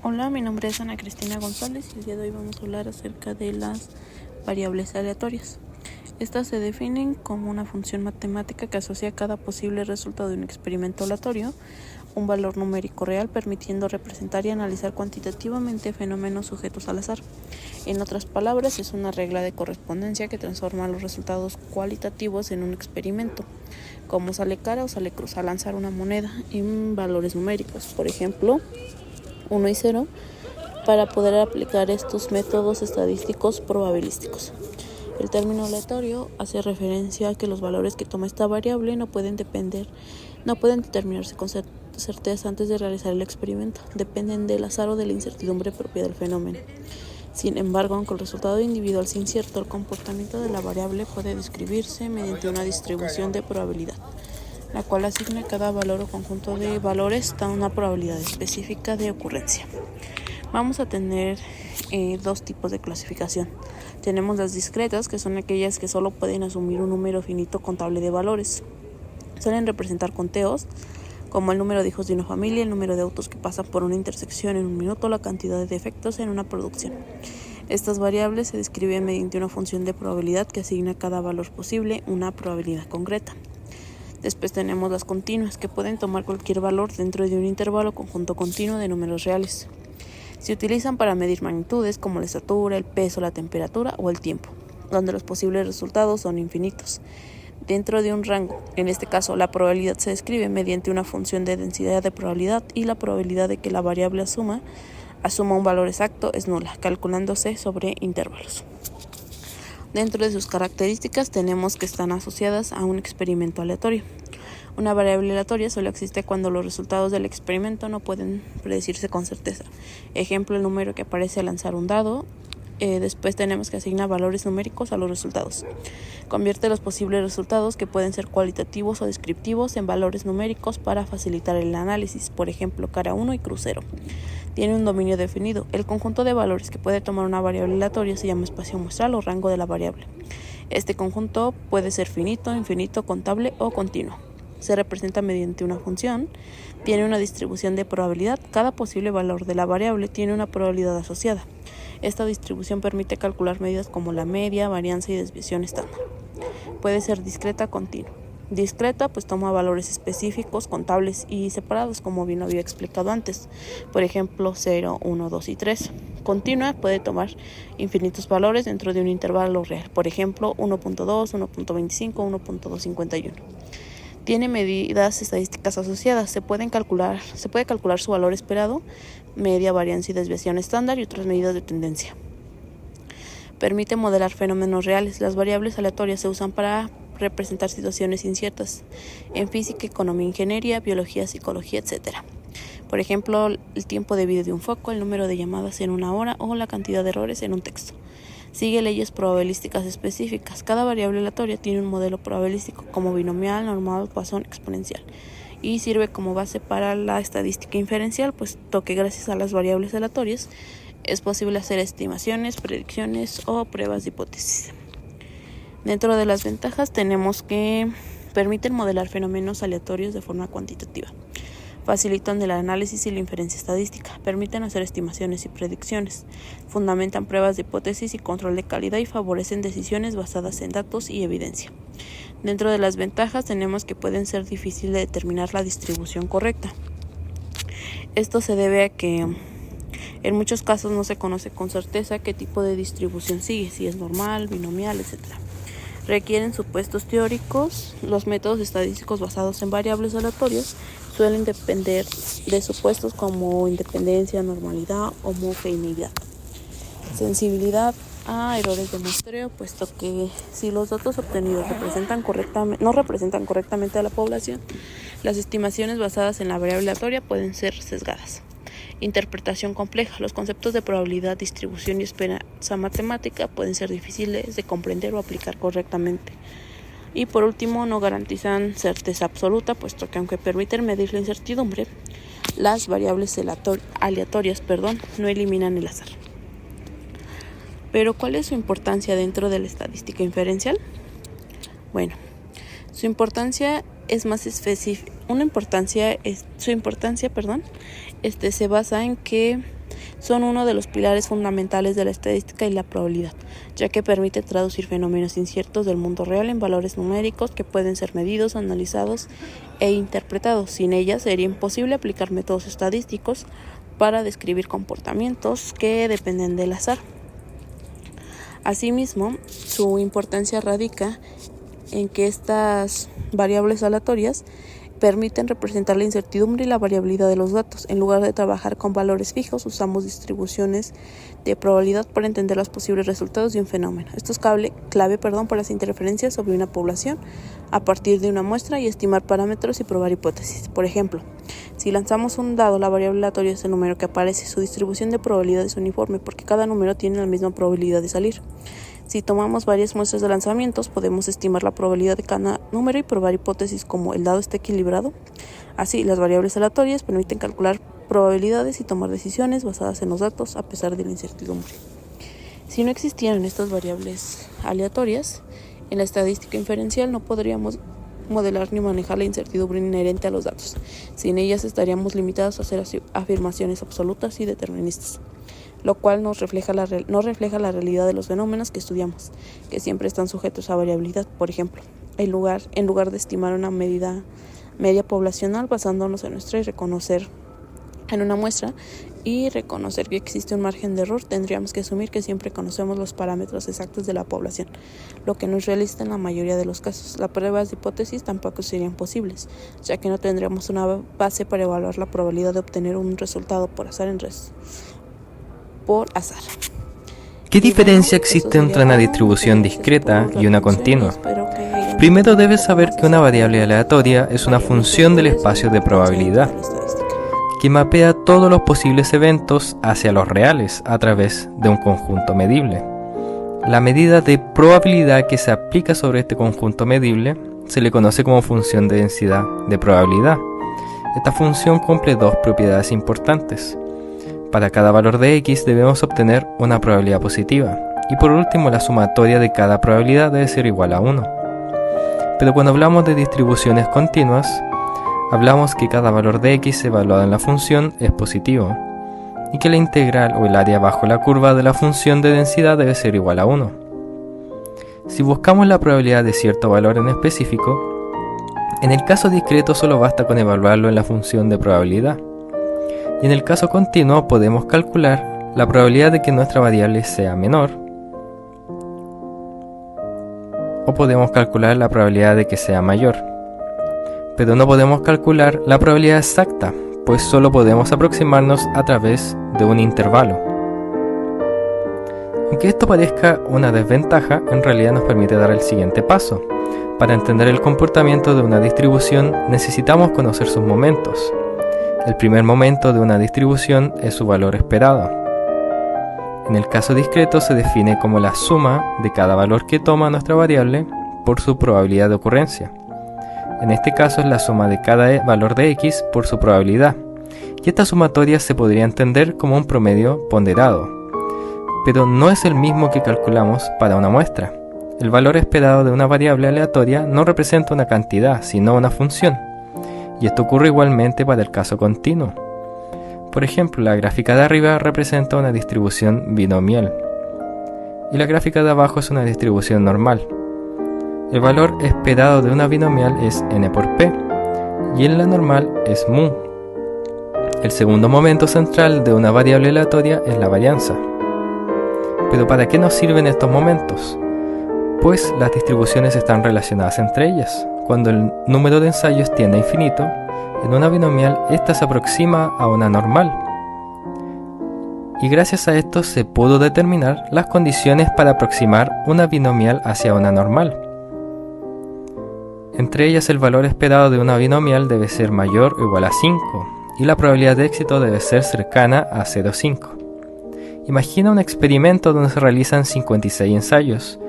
Hola, mi nombre es Ana Cristina González y el día de hoy vamos a hablar acerca de las variables aleatorias. Estas se definen como una función matemática que asocia a cada posible resultado de un experimento aleatorio un valor numérico real, permitiendo representar y analizar cuantitativamente fenómenos sujetos al azar. En otras palabras, es una regla de correspondencia que transforma los resultados cualitativos en un experimento, como sale cara o sale cruz, al lanzar una moneda en valores numéricos, por ejemplo 1 y 0, para poder aplicar estos métodos estadísticos probabilísticos. El término aleatorio hace referencia a que los valores que toma esta variable no pueden determinarse con certeza antes de realizar el experimento, dependen del azar o de la incertidumbre propia del fenómeno. Sin embargo, aunque el resultado individual sea incierto, el comportamiento de la variable puede describirse mediante una distribución de probabilidad, la cual asigna a cada valor o conjunto de valores una probabilidad específica de ocurrencia. Vamos a tener dos tipos de clasificación. Tenemos las discretas, que son aquellas que solo pueden asumir un número finito contable de valores. Suelen representar conteos, como el número de hijos de una familia, el número de autos que pasan por una intersección en un minuto, la cantidad de defectos en una producción. Estas variables se describen mediante una función de probabilidad que asigna a cada valor posible una probabilidad concreta. Después tenemos las continuas, que pueden tomar cualquier valor dentro de un intervalo conjunto continuo de números reales. Se utilizan para medir magnitudes como la estatura, el peso, la temperatura o el tiempo, donde los posibles resultados son infinitos, dentro de un rango. En este caso, la probabilidad se describe mediante una función de densidad de probabilidad y la probabilidad de que la variable asuma un valor exacto es nula, calculándose sobre intervalos. Dentro de sus características tenemos que están asociadas a un experimento aleatorio. Una variable aleatoria solo existe cuando los resultados del experimento no pueden predecirse con certeza. Ejemplo, el número que aparece al lanzar un dado. Después tenemos que asignar valores numéricos a los resultados. Convierte los posibles resultados, que pueden ser cualitativos o descriptivos, en valores numéricos para facilitar el análisis. Por ejemplo, cara 1 y cruz 0. Tiene un dominio definido. El conjunto de valores que puede tomar una variable aleatoria se llama espacio muestral o rango de la variable. Este conjunto puede ser finito, infinito, contable o continuo. Se representa mediante una función, tiene una distribución de probabilidad. Cada posible valor de la variable tiene una probabilidad asociada. Esta distribución permite calcular medidas como la media, varianza y desviación estándar. Puede ser discreta o continua. Discreta, pues toma valores específicos, contables y separados, como bien había explicado antes. Por ejemplo, 0, 1, 2 y 3. Continua puede tomar infinitos valores dentro de un intervalo real. Por ejemplo, 1.2, 1.25, 1.251. Tiene medidas estadísticas asociadas. Se puede calcular su valor esperado, media, varianza y desviación estándar y otras medidas de tendencia. Permite modelar fenómenos reales. Las variables aleatorias se usan para representar situaciones inciertas en física, economía, ingeniería, biología, psicología, etc. Por ejemplo, el tiempo de vida de un foco, el número de llamadas en una hora o la cantidad de errores en un texto. Sigue leyes probabilísticas específicas. Cada variable aleatoria tiene un modelo probabilístico como binomial, normal, Poisson, exponencial, y sirve como base para la estadística inferencial, puesto que gracias a las variables aleatorias es posible hacer estimaciones, predicciones o pruebas de hipótesis. Dentro de las ventajas tenemos que permiten modelar fenómenos aleatorios de forma cuantitativa. Facilitan el análisis y la inferencia estadística, permiten hacer estimaciones y predicciones, fundamentan pruebas de hipótesis y control de calidad y favorecen decisiones basadas en datos y evidencia. Dentro de las ventajas tenemos que pueden ser difíciles de determinar la distribución correcta. Esto se debe a que en muchos casos no se conoce con certeza qué tipo de distribución sigue, si es normal, binomial, etc. Requieren supuestos teóricos. Los métodos estadísticos basados en variables aleatorias suelen depender de supuestos como independencia, normalidad, homogeneidad. Sensibilidad a errores de muestreo, puesto que si los datos obtenidos no representan correctamente a la población, las estimaciones basadas en la variable aleatoria pueden ser sesgadas. Interpretación compleja. Los conceptos de probabilidad, distribución y esperanza matemática pueden ser difíciles de comprender o aplicar correctamente. Y por último, no garantizan certeza absoluta, puesto que aunque permiten medir la incertidumbre, las variables aleatorias no eliminan el azar. Pero ¿cuál es su importancia dentro de la estadística inferencial? Bueno, su importancia es más específica. Se basa en que son uno de los pilares fundamentales de la estadística y la probabilidad, ya que permite traducir fenómenos inciertos del mundo real en valores numéricos que pueden ser medidos, analizados e interpretados. Sin ellas sería imposible aplicar métodos estadísticos para describir comportamientos que dependen del azar. Asimismo, su importancia radica en que estas variables aleatorias permiten representar la incertidumbre y la variabilidad de los datos. En lugar de trabajar con valores fijos, usamos distribuciones de probabilidad para entender los posibles resultados de un fenómeno. Esto es clave para las interferencias sobre una población a partir de una muestra y estimar parámetros y probar hipótesis. Por ejemplo, si lanzamos un dado, la variable aleatoria es el número que aparece. Su distribución de probabilidad es uniforme porque cada número tiene la misma probabilidad de salir. Si tomamos varias muestras de lanzamientos, podemos estimar la probabilidad de cada número y probar hipótesis como el dado está equilibrado. Así, las variables aleatorias permiten calcular probabilidades y tomar decisiones basadas en los datos a pesar de la incertidumbre. Si no existieran estas variables aleatorias, en la estadística inferencial no podríamos modelar ni manejar la incertidumbre inherente a los datos. Sin ellas estaríamos limitados a hacer afirmaciones absolutas y deterministas, lo cual no refleja la realidad de los fenómenos que estudiamos, que siempre están sujetos a variabilidad. Por ejemplo, en lugar de estimar una media poblacional basándonos en nuestra y reconocer en una muestra y reconocer que existe un margen de error, tendríamos que asumir que siempre conocemos los parámetros exactos de la población, lo que no es realista en la mayoría de los casos. Las pruebas de hipótesis tampoco serían posibles, ya que no tendríamos una base para evaluar la probabilidad de obtener un resultado por azar. ¿Qué diferencia existe entre una distribución discreta y una continua? Primero debes saber que una variable aleatoria es una función del espacio de probabilidad, que mapea todos los posibles eventos hacia los reales a través de un conjunto medible. La medida de probabilidad que se aplica sobre este conjunto medible se le conoce como función de densidad de probabilidad. Esta función cumple dos propiedades importantes. Para cada valor de x debemos obtener una probabilidad positiva, y por último la sumatoria de cada probabilidad debe ser igual a 1. Pero cuando hablamos de distribuciones continuas, hablamos que cada valor de x evaluado en la función es positivo, y que la integral o el área bajo la curva de la función de densidad debe ser igual a 1. Si buscamos la probabilidad de cierto valor en específico, en el caso discreto solo basta con evaluarlo en la función de probabilidad. Y en el caso continuo podemos calcular la probabilidad de que nuestra variable sea menor, o podemos calcular la probabilidad de que sea mayor. Pero no podemos calcular la probabilidad exacta, pues solo podemos aproximarnos a través de un intervalo. Aunque esto parezca una desventaja, en realidad nos permite dar el siguiente paso. Para entender el comportamiento de una distribución necesitamos conocer sus momentos. El primer momento de una distribución es su valor esperado. En el caso discreto se define como la suma de cada valor que toma nuestra variable por su probabilidad de ocurrencia. En este caso es la suma de cada valor de x por su probabilidad, y esta sumatoria se podría entender como un promedio ponderado, pero no es el mismo que calculamos para una muestra. El valor esperado de una variable aleatoria no representa una cantidad, sino una función, y esto ocurre igualmente para el caso continuo. Por ejemplo, la gráfica de arriba representa una distribución binomial, y la gráfica de abajo es una distribución normal. El valor esperado de una binomial es n por p, y en la normal es mu. El segundo momento central de una variable aleatoria es la varianza. ¿Pero para qué nos sirven estos momentos? Pues las distribuciones están relacionadas entre ellas. Cuando el número de ensayos tiende a infinito, en una binomial esta se aproxima a una normal. Y gracias a esto se pudo determinar las condiciones para aproximar una binomial hacia una normal. Entre ellas el valor esperado de una binomial debe ser mayor o igual a 5 y la probabilidad de éxito debe ser cercana a 0,5. Imagina un experimento donde se realizan 56 ensayos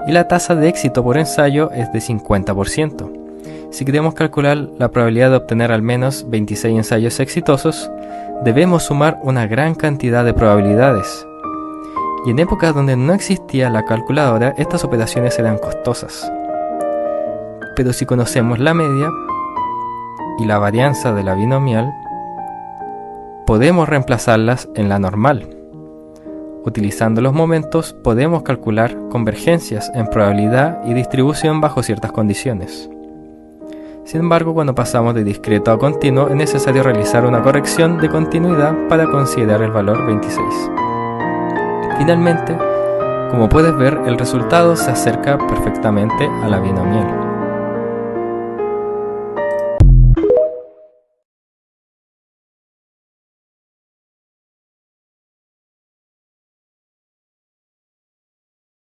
y la tasa de éxito por ensayo es de 50%. Si queremos calcular la probabilidad de obtener al menos 26 ensayos exitosos, debemos sumar una gran cantidad de probabilidades. Y en épocas donde no existía la calculadora, estas operaciones eran costosas. Pero si conocemos la media y la varianza de la binomial, podemos reemplazarlas en la normal. Utilizando los momentos podemos calcular convergencias en probabilidad y distribución bajo ciertas condiciones. Sin embargo, cuando pasamos de discreto a continuo es necesario realizar una corrección de continuidad para considerar el valor 26. Finalmente, como puedes ver, el resultado se acerca perfectamente a la binomial.